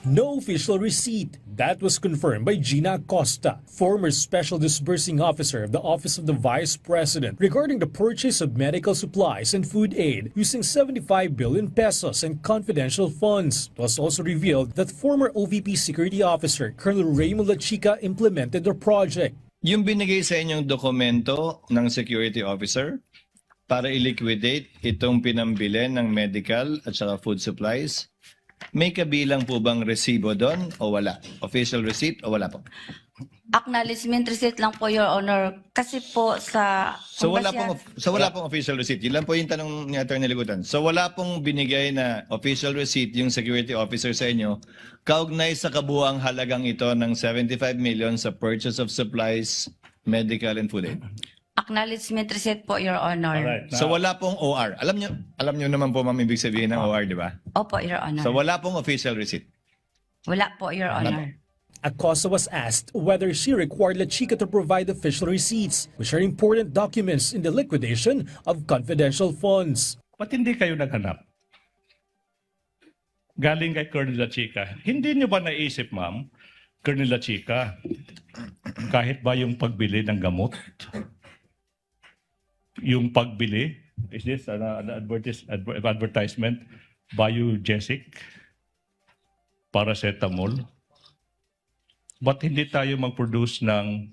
no official receipt. That was confirmed by Gina Acosta, former Special Disbursing Officer of the Office of the Vice President, regarding the purchase of medical supplies and food aid using 75 billion pesos in confidential funds. It was also revealed that former OVP Security Officer Colonel Raymond Lachica implemented the project. Yung binigay sa inyong dokumento ng security officer para i-liquidate itong pinambili ng medical at saka food supplies, may kabilang po bang resibo doon o wala? Official receipt o wala po? Acknowledgement receipt lang po, Your Honor. Kasi po sa... So wala pong official receipt. Yun lang po yung tanong ni Atty. Ligutan. So wala pong binigay na official receipt yung security officer sa inyo kaugnay sa kabuuang halagang ito ng 75 million sa purchase of supplies, medical and food aid. Acknowledgement receipt po, Your Honor. Alright. So wala pong OR. Alam nyo naman po ma'am ibig sabihin ng OR, di ba? Opo, Your Honor. So wala pong official receipt. Wala po, Your Honor. Acosta was asked whether she required Lachica to provide official receipts, which are important documents in the liquidation of confidential funds. Ba't hindi kayo naghanap? Galing kay Colonel Lachica. Hindi niyo ba naisip, ma'am, Colonel Lachica, kahit ba yung pagbili ng gamot, yung pagbili, is this an advertisement, Biogesic, paracetamol, ba't hindi tayo mag-produce ng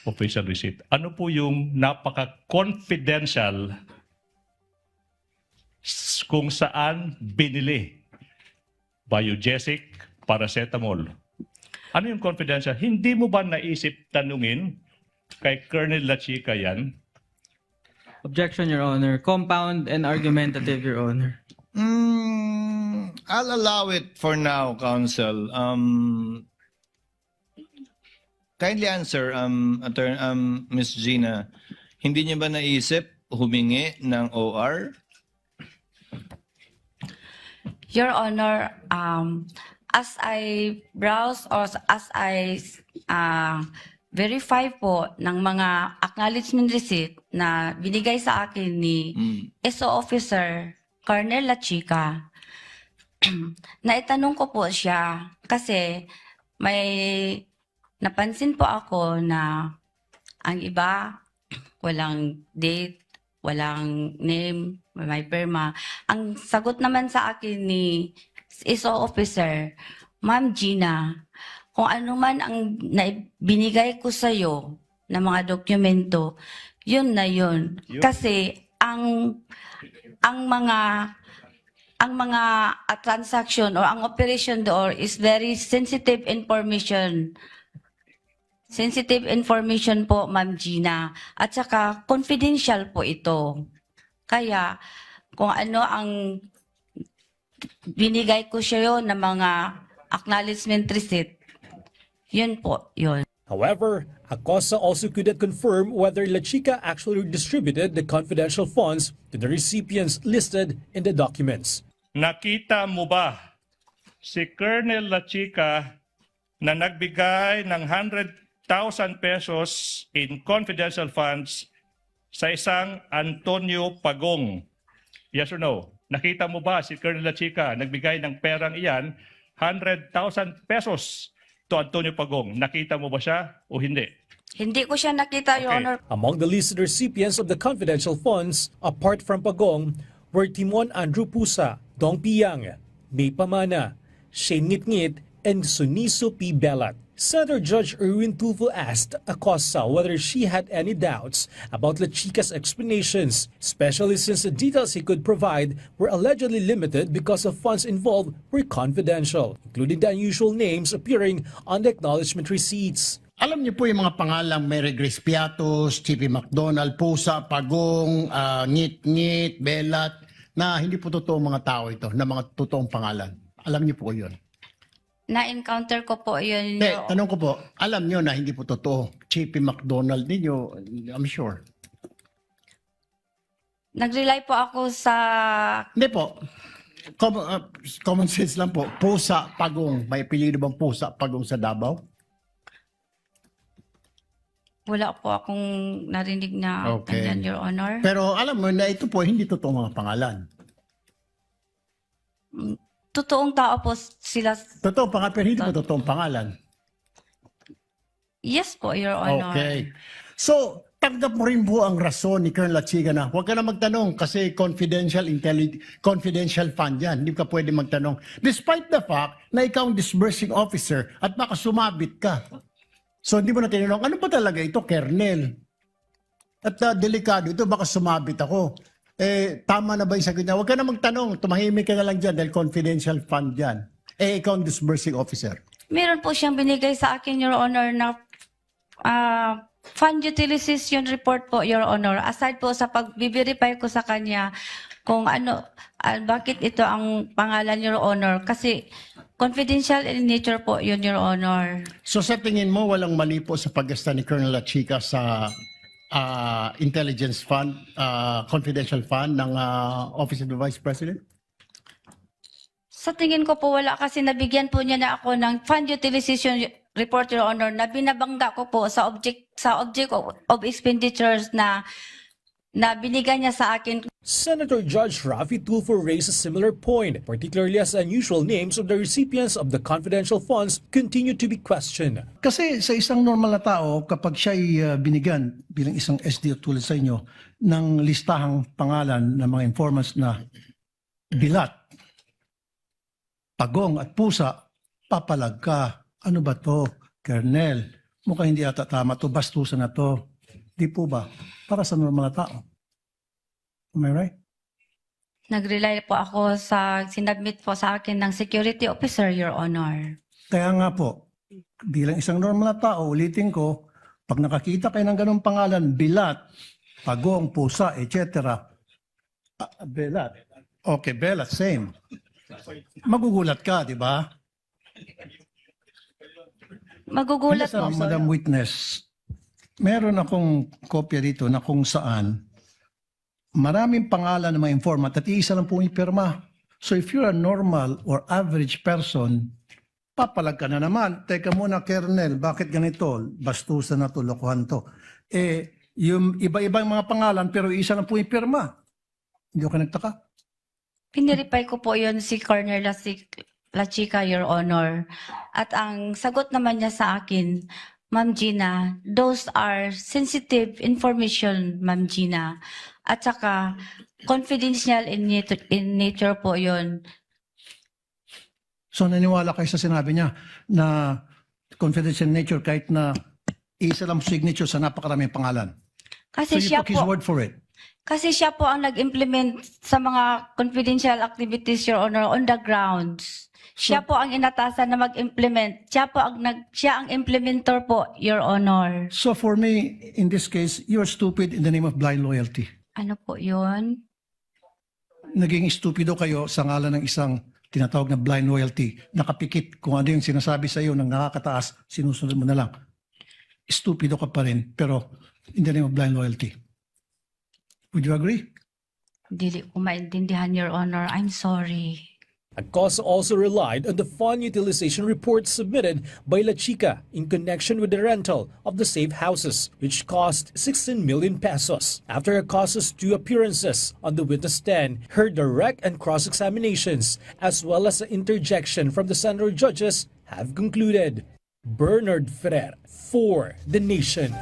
official receipt? Ano po yung napaka-confidential kung saan binili Biogesic, paracetamol? Ano yung confidential? Hindi mo ba naisip tanungin kay Colonel Lachica yan? Objection, Your Honor. Compound and argumentative, Your Honor. I'll allow it for now, Counsel. Kindly answer, Ms. Gina. Hindi niyo ba naisip humingi ng OR? Your Honor, as I browse or as I verify po ng mga acknowledgement receipt na binigay sa akin ni SO Officer Colonel Lachica, naitanong ko po siya kasi may napansin po ako na ang iba walang date, walang name, may pirma. Ang sagot naman sa akin ni SO Officer, Ma'am Gina, kung ano man ang binigay ko sa iyo na mga dokumento, yun na yun. Kasi ang mga transaction or ang operation door is very sensitive information. Sensitive information po, Ma'am Gina. At saka confidential po ito. Kaya kung ano ang binigay ko sa iyo na mga acknowledgement receipt, yun po, yun. However, Acosta also couldn't confirm whether Lachica actually distributed the confidential funds to the recipients listed in the documents. Nakita mo ba si Colonel Lachica na nagbigay ng 100,000 pesos in confidential funds sa isang Antonio Pagong? Yes or no? Nakita mo ba si Colonel Lachica nagbigay ng perang iyan, 100,000 pesos to Antonio Pagong? Nakita mo ba siya o hindi? Hindi ko siya nakita, Your Honor. Among the listed recipients of the confidential funds, apart from Pagong, were Timon Andrew Pusa, Dong Piang, May Pamana, Shane Ngit-Ngit, and Suniso P. Belat. Senator Judge Erwin Tulfo asked Acosta whether she had any doubts about Lachica's explanations, especially since the details he could provide were allegedly limited because the funds involved were confidential, including the unusual names appearing on the acknowledgement receipts. Alam niyo po yung mga pangalang Mary Grace Piatos, Chippy McDonald, Pusa, Pagong, Ngit-Ngit, Belat, na hindi po totoong mga tao ito, na mga totoong pangalan. Alam niyo po yun. Na-encounter ko po yun. Tanong ko po, alam niyo na hindi po totoo. Chippy McDonald ninyo, I'm sure. Nag-rely po ako sa... Hindi po. Common sense lang po. Pusa, Pagong. May apelyido bang Pusa, Pagong sa Davao? Wala po akong narinig na Okay. ganyan, Your Honor. Pero alam mo na ito po, hindi totoo mga pangalan. totoong tao po sila. Totoo pangalan, pero hindi mo totoong pangalan. Yes po, Your Honor. Okay. So, tanggap mo rin po ang rason ni Colonel Lachiga na huwag ka na magtanong kasi confidential fund yan. Hindi ka pwede magtanong. Despite the fact na ikaw ang disbursing officer at baka sumabit ka. So, hindi mo na tinanong, ano ba talaga ito, Colonel? At delikado ito, baka sumabit ako. Tama na ba yung sagot niya? Huwag ka na magtanong, tumahimik ka na lang dyan dahil confidential fund yan. Ikaw ang disbursing officer. Meron po siyang binigay sa akin, Your Honor, na fund utilization report po, Your Honor. Aside po sa pag-verify ko sa kanya kung ano, bakit ito ang pangalan, Your Honor. Kasi confidential in nature po yun, Your Honor. So sa tingin mo, walang mali po sa paggasta ni Colonel Lachiga sa intelligence fund, confidential fund ng Office of the Vice President? Sa tingin ko po wala kasi nabigyan po niya na ako ng fund utilization report, Your Honor, na binabangga ko po sa object of expenditures na binigay niya sa akin. Senator Judge Raffy Tulfo raised a similar point, particularly as unusual names of the recipients of the confidential funds continue to be questioned. Kasi sa isang normal na tao, kapag siya'y binigyan bilang isang SDO tulad sa inyo ng listahang pangalan ng mga informants na bilat, pagong at pusa, papalag ka. Ano ba to, Colonel? Mukhang hindi ata tama to, bastusan na to. Di po ba? Para sa normal na tao. Am I right? Nag-rely po ako sa sinabmit po sa akin ng security officer, Your Honor. Kaya nga po, bilang isang normal na tao, ulitin ko, pag nakakita kayo ng ganong pangalan, bilat, pagong, pusa, etc. Belat. Okay, belat, same. Magugulat ka, di ba? Magugulat po. Madam Witness, meron akong kopya dito na kung saan maraming pangalan ng mga informant at iisa lang po yung pirma. So if you're a normal or average person, papalag ka na naman. Teka muna, Colonel, bakit ganito? Bastusan na to, lokohan to. Yung iba-ibang mga pangalan pero isa lang po yung pirma. Hindi ko nagtaka. Piniripay ko po yun si Colonel Lachiga, Your Honor. At ang sagot naman niya sa akin, Ma'am Gina, those are sensitive information, Ma'am Gina. At saka, confidential in nature po yun. So naniwala kayo sa sinabi niya na confidential nature kahit na isa lang signature sa napakaraming pangalan. Kasi So you siya took his po, word for it. kasi siya po ang nag-implement sa mga confidential activities, Your Honor, on the grounds. Siya po ang inatasan na mag-implement. Siya ang implementor po, Your Honor. So for me, in this case, you're stupid in the name of blind loyalty. Ano po yun? Naging stupido kayo sa ngalan ng isang tinatawag na blind loyalty. Nakapikit kung ano yung sinasabi sa iyo ng nakakataas, sinusunod mo na lang. Stupido ka pa rin, pero in the name of blind loyalty. Would you agree? Dili ko maintindihan, Your Honor. I'm sorry. AGCOSA also relied on the fund utilization report submitted by Lachiga in connection with the rental of the safe houses, which cost 16 million pesos. After AGCOSA's 2 appearances on the witness stand, heard direct and cross-examinations, as well as the interjection from the senator judges, have concluded. Bernard Ferrer for The Nation.